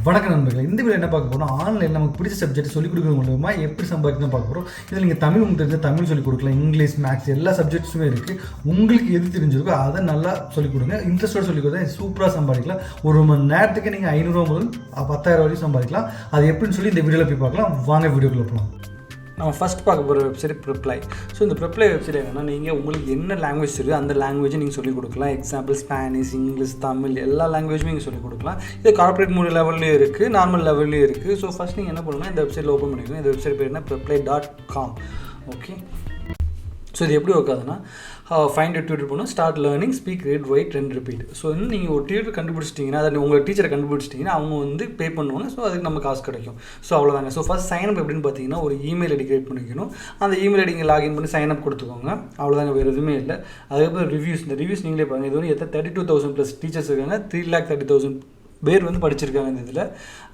வணக்கம் நண்பர்களே, இந்த வீடியோ என்ன பார்க்க போகிறோம், ஆன்லைனில் நமக்கு பிடிச்ச சப்ஜெக்ட் சொல்லிக் கொடுக்குறது மூலமா எப்படி சம்பாதிக்கணும் பார்க்க போகிறோம். இதில் நீங்கள் தமிழ் உங்களுக்கு தெரிஞ்ச தமிழ் சொல்லிக் கொடுக்கலாம், இங்கிலீஷ், மேக்ஸ் எல்லா சப்ஜெக்ட்ஸுமே இருக்குது. உங்களுக்கு எது தெரிஞ்சிருக்கோ அதை நல்லா சொல்லிக் கொடுங்க. இன்ட்ரெஸ்டோட சொல்லிக் கொடுத்தா சூப்பராக சம்பாதிக்கலாம். ஒரு மணி நேரத்துக்கு நீங்கள் 500 முதல் 10,000 வரைக்கும் சம்பாதிக்கலாம். அது எப்படின்னு சொல்லி இந்த வீடியோவில் போய் பார்க்கலாம். வாங்க வீடியோக்குள்ளே போகலாம். நம்ம ஃபஸ்ட் பார்க்க போகிற வெப்சைட் ப்ரிப்ளை. ஸோ இந்த ப்ரிப்ளை வெப்சைட் என்னென்னா, நீங்கள் உங்களுக்கு என்ன லாங்குவேஜ் தெரியும் அந்த லாங்குவேஜை நீங்கள் சொல்லிக் கொடுக்கலாம். எக்ஸாம்பிள் ஸ்பானிஷ், இங்கிலீஷ், தமிழ் எல்லா லாங்குவேஜுமே நீங்கள் சொல்லிக் கொடுக்கலாம். இது கார்ப்பரேட் மோட் லெவல்லையும் இருக்குது, நார்மல் லெவல்லையும் இருக்குது. ஸோ ஃபஸ்ட் நீங்கள் என்ன பண்ணணும்னா இந்த வெப்சைட்டில் ஓப்பன் பண்ணிக்கணும். இந்த வெப்சைட் பேர் என்ன, preply.com. ஓகே, ஸோ இது எப்படி ஒர்க் ஆகுதுன்னா, ஃபைண்ட் டியூட்டர் பண்ணணும், start learning, speak, read, right and repeat. So இன்னும் நீங்கள் ஒரு டியூட்டர் கண்டுபிடிச்சிட்டிங்கன்னா, அதை உங்கள் டீச்சரை கண்டுபிடிச்சிட்டிங்கன்னா அவங்க வந்து பே பண்ணுவாங்க. ஸோ அதுக்கு நம்ம காசு கிடைக்கும். ஸோ அவ்வளோதாங்க. ஸோ ஃபஸ்ட் சைனப் எப்படின்னு பார்த்தீங்கன்னா, ஒரு இமெயில் ஐடி கிரியேட் பண்ணிக்கணும். அந்த இமெயில் ஐடி லாகின் பண்ணி சைனப் கொடுத்துக்கோங்க. அவ்வளோதாங்க, வேறு எதுவுமே இல்லை. அதுக்கப்புறம் ரிவ்யூஸ். இந்த ரிவ்யூஸ் நீங்களே பாருங்கள். இது வந்து 32,000+ டீச்சர்ஸ் இருக்காங்க. 3,30,000 பேர் வந்து படிச்சிருக்காங்க இந்த இதில்.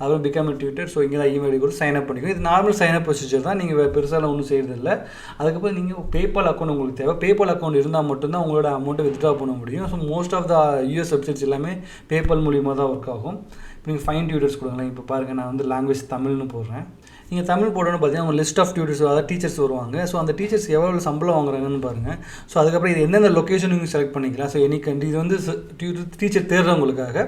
அப்புறம் பிகம் டியூட்டர். ஸோ இங்கே தான் இமெயில் கூட சைன் அப் பண்ணிக்கணும். இது நார்மல் சைன் அப் ப்ரொசீஜர் தான், நீங்கள் பெருசாக ஒன்றும் செய்கிறதில்ல. அதுக்கப்புறம் நீங்கள் பேபால் அக்கௌண்ட் உங்களுக்கு தேவை. பேபால் அக்கௌண்ட் இருந்தால் மட்டும்தான் உங்களோட அமௌண்ட்டை வித்ட்ரா பண்ண முடியும். So most of the US websites எல்லாமே பேபால் மூலியமாக தான் ஒர்க் ஆகும். இப்போ நீங்கள் ஃபைன் டியூட்டர்ஸ் கொடுங்களேன். இப்போ பாருங்கள், நான் வந்து லாங்குவேஜ் தமிழ்னு போடுறேன். நீங்கள் தமிழ் போடணும்னு பார்த்தீங்கன்னா அவங்க லிஸ்ட் ஆஃப் டியூட்டர்ஸ், அதாவது டீச்சர்ஸ் வருவாங்க. ஸோ அந்த டீச்சர்ஸ் எவ்வளோ சம்பளம் வாங்குறாங்கன்னு பாருங்கள். ஸோ அதுக்கப்புறம் இது எந்தெந்த லொக்கேஷன் நீங்கள் செலக்ட் பண்ணிக்கலாம். ஸோ எனி கண்ட்ரி, இது வந்து டீச்சர் தேடுறவங்களுக்காக.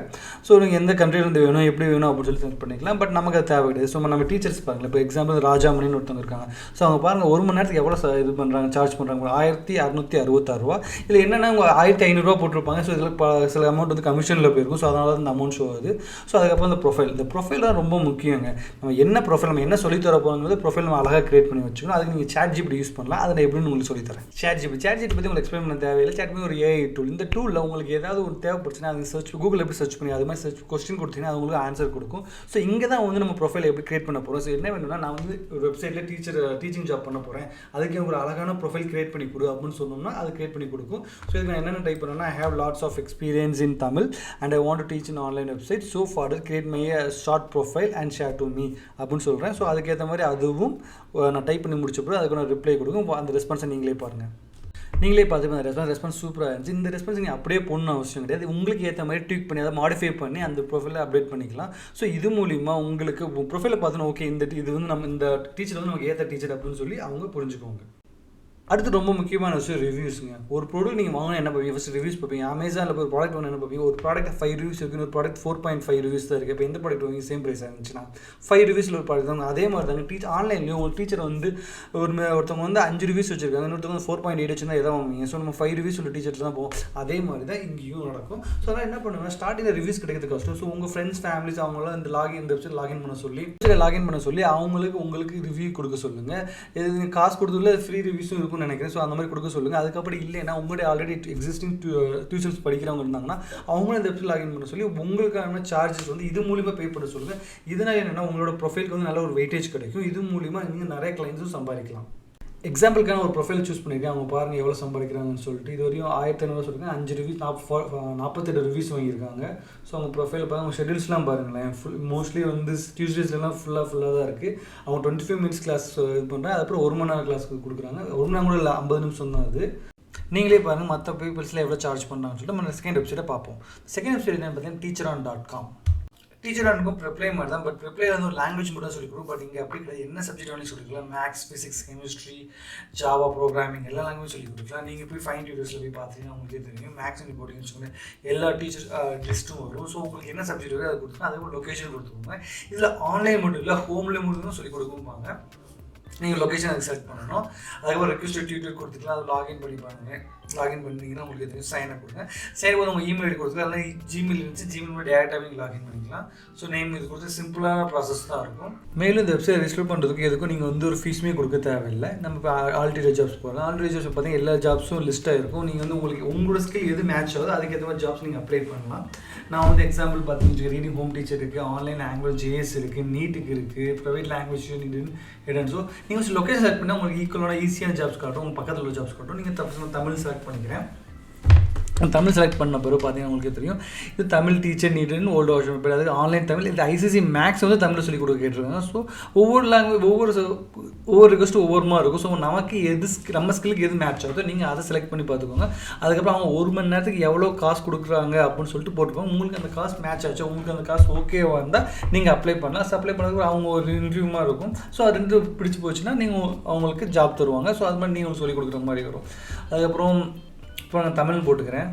ஸோ நீங்கள் எந்த கண்ட்ரிலேருந்து வேணும், எப்படி வேணும் அப்படின்னு சொல்லி செலக்ட் பண்ணிக்கலாம். பட் நமக்கு அது தேவை கிடையாது. ஸோ நம்ம டீச்சர்ஸ் பாருங்கள். இப்போ எக்ஸாம்பிள் ராஜாமணின்னு ஒருத்தவங்க இருக்காங்க. ஸோ அவங்க பாருங்கள், ஒரு மணி நேரத்துக்கு எவ்வளோ இது பண்ணுறாங்க, சார்ஜ் பண்ணுறாங்க, 1,666 ரூபா. இதில் என்னென்னா அவங்க 1,500 போட்டிருப்பாங்க. ஸோ இதில் சில அமௌண்ட் வந்து கமிஷனில் போயிருக்கும். ஸோ அதனால தான் இந்த அமௌண்ட் ஷோ ஆகுது. ஸோ அதுக்கப்புறம் இந்த ப்ரொஃபைல் தான் ரொம்ப முக்கியங்க. நம்ம என்ன ப்ரொஃபைல், நம்ம என்ன சொல்லித்தர போகிறது ப்ரொஃபைல் நம்ம அழகாக கிரியேட் பண்ணி வச்சுக்கணும். அதுக்கு நீங்கள் ChatGPT யூஸ் பண்ணலாம். அதை எப்படின்னு உங்களுக்கு சொல்லித்தரேன். ChatGPT பற்றி உங்களுக்கு எக்ஸ்பிளைன் பண்ண தேவையில்லை. ChatGPT ஒரு AI டூல். இந்த டூலில் உங்களுக்கு ஏதாவது ஒரு தேவைப்படுச்சுன்னா அது சர்ச், கூகுள் எப்படி சர்ச் பண்ணி அது மாதிரி சர்ச் கொஸ்டின் கொடுத்தீங்கன்னா அது உங்களுக்கு ஆன்சர் கொடுக்கும். ஸோ இங்கே தான் வந்து நம்ம ப்ரொஃபைல் எப்படி கிரியேட் பண்ண போகிறோம். ஸோ என்ன வேணும்னா, நான் வந்து ஒரு வெப்சைட்டில் டீச்சிங் ஜாப் பண்ண போகிறேன், அதுக்கு ஒரு அழகான ப்ரொஃபைல் கிரியேட் பண்ணி கொடு அப்படின்னு சொன்னோம்னா அது கிரியேட் பண்ணி கொடுக்கும். ஸோ இதுக்கு நான் என்னென்ன டைப் பண்ணேன்னா, I have lots of experience in Tamil and I want to teach in online website. So further create my short profile and share to me அப்படின்னு சொல்கிறேன். ஸோ அதுக்கேற்ற மாதிரி அதுவும் நான் டைப் பண்ணி முடிச்சப்போ அதுக்கு நான் ரிப்ளை கொடுக்கும். அந்த ரெஸ்பான்ஸை நீங்களே பாருங்கள். நீங்களே பார்த்து அந்த ரெஸ்பான்ஸ் சூப்பராக இருந்துச்சு. இந்த ரெஸ்பான்ஸ் நீங்கள் அப்படியே போடணும் அவசியம் கிடையாது. உங்களுக்கு ஏற்ற மாதிரி ட்வீக் பண்ணி அதை மாடிஃபை பண்ணி அந்த ப்ரொஃபைலை அப்டேட் பண்ணிக்கலாம். ஸோ இது மூலிமா உங்களுக்கு ப்ரொஃபைலை பார்த்தோன்னா ஓகே, இது வந்து நம்ம இந்த டீச்சர் வந்து நமக்கு ஏற்ற டீச்சர் அப்படின்னு சொல்லி அவங்க புரிஞ்சுக்கோங்க. அடுத்து ரொம்ப முக்கியமான விஷயம் ரிவ்யூஸுங்க. ஒரு ப்ராடக்ட் நீங்கள் வாங்கினா என்ன பார்ப்பீங்க, ஃபஸ்ட் ரிவ்யூஸ் பார்ப்பீங்க. அமேசானில் போய் ஒரு ப்ராடக்ட் வாங்க என்ன பார்ப்பீங்க, ஒரு ப்ராடக்ட் 5 ரிவ்யூஸ் இருக்குது, ஒரு ப்ராடக்ட் 4.5 ரிவ்யூஸ் தான் இருக்குது. இப்போ எந்த ப்ராடக்ட் வாங்கி சேம் ப்ரைஸாக இருந்துச்சுன்னா 5 ரிவ்யூஸில் ஒரு ப்ராடக்ட் தான். அதே மாதிரி தாங்க ஆன்லைன்லேயும் ஒரு டீச்சர் வந்து ஒருத்தவங்க வந்து 5 ரிவ்யூஸ் வச்சிருக்காங்க, இன்னொருத்தவங்க வந்து 4.8 வச்சுருந்தா எதாவது வாங்குவீங்க. ஸோ நம்ம 5 ரிவ்யூஸ் உள்ள டீச்சர்ஸ் தான் போவோம். அதே மாதிரி தான் இங்கேயும் நடக்கும். ஸோ அதனால் என்ன பண்ணுவாங்க, ஸ்டார்டிங்கில் ரிவ்யூஸ் கிடைக்கிறது கஷ்டம். ஸோ உங்கள் ஃப்ரெண்ட்ஸ், ஃபேமிலிஸ் அவங்களாம் இந்த வெப்சைட் லாகின் பண்ண சொல்லி உங்களுக்கு ரிவ்யூ கொடுக்க சொல்லுங்கள். இது காசு கொடுத்ததில்ல ஃப்ரீ ரிவ்யூஸும் இருக்கும்னு நினைக்கிறேன். ஸோ அந்த மாதிரி கொடுக்க சொல்லுங்கள். அதுக்கப்புறம் இல்லைன்னா உங்களுடைய ஆல்ரெடி எக்ஸிஸ்டிங் டியூஷன்ஸ் படிக்கிறவங்க இருந்தாங்கன்னா அவங்களும் இந்த வெப்சைட் லாகின் பண்ண சொல்லி உங்களுக்கான சார்ஜஸ் வந்து இது மூலிமா பே பண்ண சொல்லுங்கள். இதனால் என்னென்னா உங்களோட ப்ரொஃபைலுக்கு வந்து நல்ல ஒரு வெயிட்டேஜ் கிடைக்கும். இது மூலிமா நீங்கள் நிறைய கிளைண்ட்ஸும் சம்பாதிக்கலாம். எக்ஸாம்பிளுக்கான ஒரு ப்ரொஃபைல் சூஸ் பண்ணியிருக்கேன். அவங்க பாருங்கள் எவ்வளோ சம்பாதிக்கிறாங்கன்னு சொல்லிட்டு. இது வரையும் 1,500 சொல்லியிருக்காங்க. 5 ரிவ்யூஸ் 48 ரிவ்யூஸ் வாங்கியிருக்காங்க. ஸோ அவங்க ப்ரொஃபைல் பாருங்கள், அவங்க ஷெடியூல்ஸ்லாம் பாருங்களேன். மோஸ்ட்லி வந்து டியூஸ்டேஸ்லாம் ஃபுல்லாக தான் இருக்குது. அவங்க 25 மினிட்ஸ் கிளாஸ் இது பண்ணுறாங்க. அதுக்கப்புறம் 1 மணி நேரம் கிளாஸ்க்கு கொடுக்குறாங்க. 1 மணி நேரம் கூட இல்லை, 50 நிமிஷம் தான் அது. நீங்களே பாருங்கள் மற்ற பீப்புள்ஸில் எவ்வளோ சார்ஜ் பண்ணுறாங்கன்னு சொல்லிட்டு நம்ம செகண்ட் வெப்சைட்டை பார்ப்போம். செகண்ட் வெப்சைட் என்னென்னு பார்த்தீங்கன்னா teacher.com. டீச்சராக ப்ரிப்ளை மாதிரி தான். பட் ப்ரிப்ளைல வந்து ஒரு லாங்குவேஜ் மட்டும் தான் சொல்லிக் கொடுக்கும். பட் இங்கே அப்படி கிடையாது. என்ன சப்ஜெக்ட் வேணாலும் சொல்லிக் கொடுக்கலாம். Maths, physics, chemistry, Java, programming எல்லா லாங்குவேஜ் சொல்லிக் கொடுக்கலாம். நீங்கள் போய் ஃபைன் டியூட்டர்ஸில் போய் பார்த்தீங்கன்னா உங்களுக்கே தெரியும். மேக்ஸ் நீங்கள் போட்டிங்கன்னு வச்சுக்கோங்க, எல்லா டீச்சர்ஸ் லிஸ்ட்டும் வரும். ஸோ உங்களுக்கு என்ன சப்ஜெக்ட் வருது அதை கொடுத்துருங்க. அதே ஒரு லொக்கேஷன் கொடுத்துருவாங்க. இதில் ஆன்லைன் மட்டும் இல்லை, ஹோம்லேயே மட்டும் தான் சொல்லிக் கொடுக்கும்பாங்க. நீங்கள் லொக்கேஷன் அதுக்கு செலக்ட் பண்ணணும். அதுக்கப்புறம் ரெக்வஸ்ட் டியூட்டர் கொடுத்துக்கலாம். அது லாகின் பண்ணிப்பாங்க. லாகின் பண்ணிங்கன்னா உங்களுக்கு தெரியும். சைன் அப் கொடுங்க. சைன் போது உங்கள் இமெயில் ஐடி கொடுத்துக்கலாம். அதெல்லாம் ஜிமெயில் இருந்துச்சு, ஜிமெயில் டேரெக்டாகவே நீங்கள் லாகின் பண்ணிக்கலாம். ஸோ நேம் இது கொடுத்து சிம்பிளான ப்ராசஸ் தான் இருக்கும். மேலும் இந்த வெப்சைட் ரிஜிஸ்டர் பண்ணுறதுக்கு எதுக்கும் நீங்கள் வந்து ஒரு ஃபீஸுமே கொடுக்க தேவையில்லை. நம்ம இப்போ ஆல்ரெடி ஜாப்ஸ் போகலாம். ஆல்ரெடி ஜாப்ஸ் பார்த்தீங்கன்னா எல்லா ஜாப்ஸும் லிஸ்ட்டாக இருக்கும். நீங்கள் வந்து உங்களோட ஸ்கில் எது மேட்ச் ஆகுதோ அதுக்கேற்ற மாதிரி ஜாப்ஸ் நீங்கள் அப்ளை பண்ணலாம். நான் வந்து எக்ஸாம்பிள் பார்த்தீங்கன்னா ரீடிங் ஹோம் டீச்சர் இருக்குது, ஆன்லைன் லாங்குவேஜ் ஜேஎஸ் இருக்குது, நீட்டுக்கு இருக்குது, ப்ரைவேட் லாங்குவேஜ் இடன். ஸோ நீங்கள் லொக்கேஷன் செலக்ட் பண்ணால் உங்களுக்கு ஈக்குவலான ஈஸியான ஜாப்ஸ் காட்டும். உங்கள் பக்கத்தில் உள்ள ஜாப்ஸ் காட்டும். நீங்கள் தமிழ் செலக்ட் பண்ணிக்கிறேன். தமிழ் செலக்ட் பண்ண பிறகு பார்த்தீங்கன்னா உங்களுக்கு தெரியும் இது தமிழ் டீச்சர் நீடுன்னு ஓல்டு வருஷன் பேர், அது ஆன்லைன் தமிழ். இது ஐசிசி மேக்ஸ் வந்து தமிழில் சொல்லிக் கொடுக்க கேட்டிருக்காங்க. ஸோ ஒவ்வொரு லாங்குவேஜ் ஒவ்வொரு ரிக்வஸ்ட்டும் ஒவ்வொரு மாதிரி இருக்கும். ஸோ நமக்கு எது நம்ம ஸ்கில்லுக்கு எது மேட்ச் ஆகுதோ நீங்கள் அதை செலக்ட் பண்ணி பார்த்துக்கோங்க. அதுக்கப்புறம் அவங்க 1 மணி நேரத்துக்கு எவ்வளோ காசு கொடுக்குறாங்க அப்படின்னு சொல்லிட்டு போட்டுக்கோங்க. உங்களுக்கு அந்த காசு மேட்ச் ஆச்சு, உங்களுக்கு அந்த காசு ஓகேவாக இருந்தால் நீங்கள் அப்ளை பண்ணலாம். அப்ளை பண்ணதுக்கு அவங்க ஒரு இன்டர்வியூமாக இருக்கும். ஸோ அது 2 பிடிச்சி போச்சுன்னா நீங்கள் அவங்களுக்கு ஜாப் தருவாங்க. ஸோ அது மாதிரி நீங்கள் சொல்லிக் கொடுக்குற மாதிரி வரும். அதுக்கப்புறம் இப்போ நான் தமிழ் போட்டுக்கிறேன்.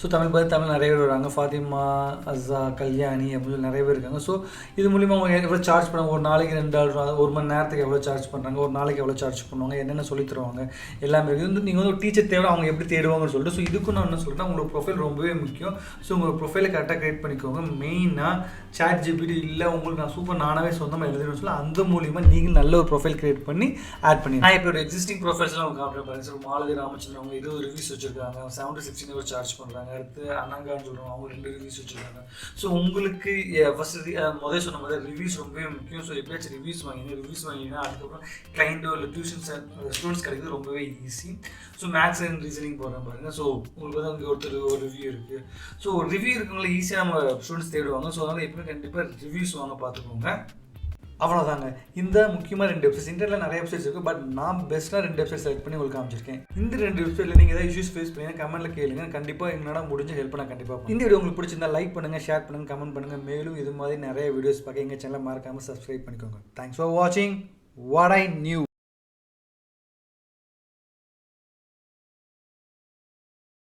ஸோ தமிழ் நிறைய பேர் வராங்க. ஃபாத்திமா, அஸா, கல்யாணி அப்படின்னு நிறைய பேர் இருக்காங்க. ஸோ இது மூலிமா அவங்க எவ்வளோ சார்ஜ் பண்ணுவாங்க, ஒரு நாளைக்கு $2, 1 மணி நேரத்துக்கு எவ்வளோ சார்ஜ் பண்ணுறாங்க, ஒரு நாளைக்கு எவ்வளோ சார்ஜ் பண்ணுவாங்க, என்னென்ன சொல்லி தருவாங்க எல்லாமே இருக்குது. வந்து நீங்கள் வந்து ஒரு டீச்சர் தேவை அவங்க எப்படி தேடுவாங்கன்னு சொல்லிட்டு. ஸோ இதுக்கும் நான் என்ன சொல்கிறேன்னா, உங்களோட ப்ரொஃபைல் ரொம்பவே முக்கியம். ஸோ உங்களோட ப்ரொஃபைலை கரெக்டாக க்ரியேட் பண்ணிக்கோங்க. மெயினாக ChatGPT இல்லை உங்களுக்கு நான் சூப்பர் நானாவே சொந்தமாக எழுதுன்னு சொல்லி அந்த மூலிமா நீங்கள் நல்ல ஒரு ப்ரொஃபைல் க்ரியேட் பண்ணி ஆட் பண்ணி நான் இப்போ ஒரு எக்ஸிஸ்டிங் ப்ரொஃபைல்ஸ்லாம் அவங்க காட்டுறேன் பாருங்க. ஸோ மாலதி ராமச்சந்திரன் அவங்க 20 ரிவ்யூஸ் வச்சுருக்காங்க, 716 ஒரு சார்ஜ் பண்ணுறாங்க. அடுத்து அண்ணாங்கான்னு சொல்கிறோம், அவங்க 2 ரிவ்யூஸ் வச்சுருக்காங்க. ஸோ உங்களுக்கு ஃபஸ்ட்டு முதல் சொன்ன மாதிரி ரிவ்யூஸ் ரொம்பவே முக்கியம். ஸோ எப்பயாச்சும் ரிவ்யூஸ் வாங்கினா அதுக்கப்புறம் கிளைண்ட்டோ இல்லை டியூஷன்ஸ் ஸ்டூடெண்ட்ஸ் கிடைக்கிறது ரொம்பவே easy. So maths and reasoning போடுறேன் பாருங்கள். ஸோ உங்களுக்கு வந்து அங்கே ஒரு ரிவ்யூ இருக்குது. ஸோ ரிவ்யூ இருக்கவங்கள ஈஸியாக நம்ம ஸ்டூடெண்ட்ஸ் தேடுவாங்க. ஸோ அதனால் எப்பவுமே கண்டிப்பாக ரிவ்யூஸ் வாங்க பார்த்துக்கோங்க. அவ்வளோதாங்க. இந்த முக்கியமாக 2 வெப்சைட்ஸ், இன்டர்நெட்டில் நிறைய வெப்சைட்ஸ் இருக்குது. பட் நான் பெஸ்ட்டாக 2 வெப்சைட் செலக்ட் பண்ணி உங்களுக்கு காமிச்சிருக்கேன். இந்த 2 வெப்சைட்டில் நீங்கள் ஏதாவது இஷ்யூஸ் ஃபேஸ் பண்ணி கமெண்ட்டில் கேளுங்க. கண்டிப்பாக எங்களால் முடிஞ்ச ஹெல்ப் பண்ண கண்டிப்பாக. இந்த வீடியோ உங்களுக்கு பிடிச்சிருந்தா லைக் பண்ணுங்கள், ஷேர் பண்ணுங்கள், கமெண்ட் பண்ணுங்கள். மேலும் இது மாதிரி நிறைய வீடியோஸ் பார்க்க எங்கள் சேனலை மறக்காமல் சப்ஸ்கிரைப் பண்ணிக்கோங்க. தேங்க்ஸ் ஃபார் வாட்சிங் வாட் ஐ நியூ.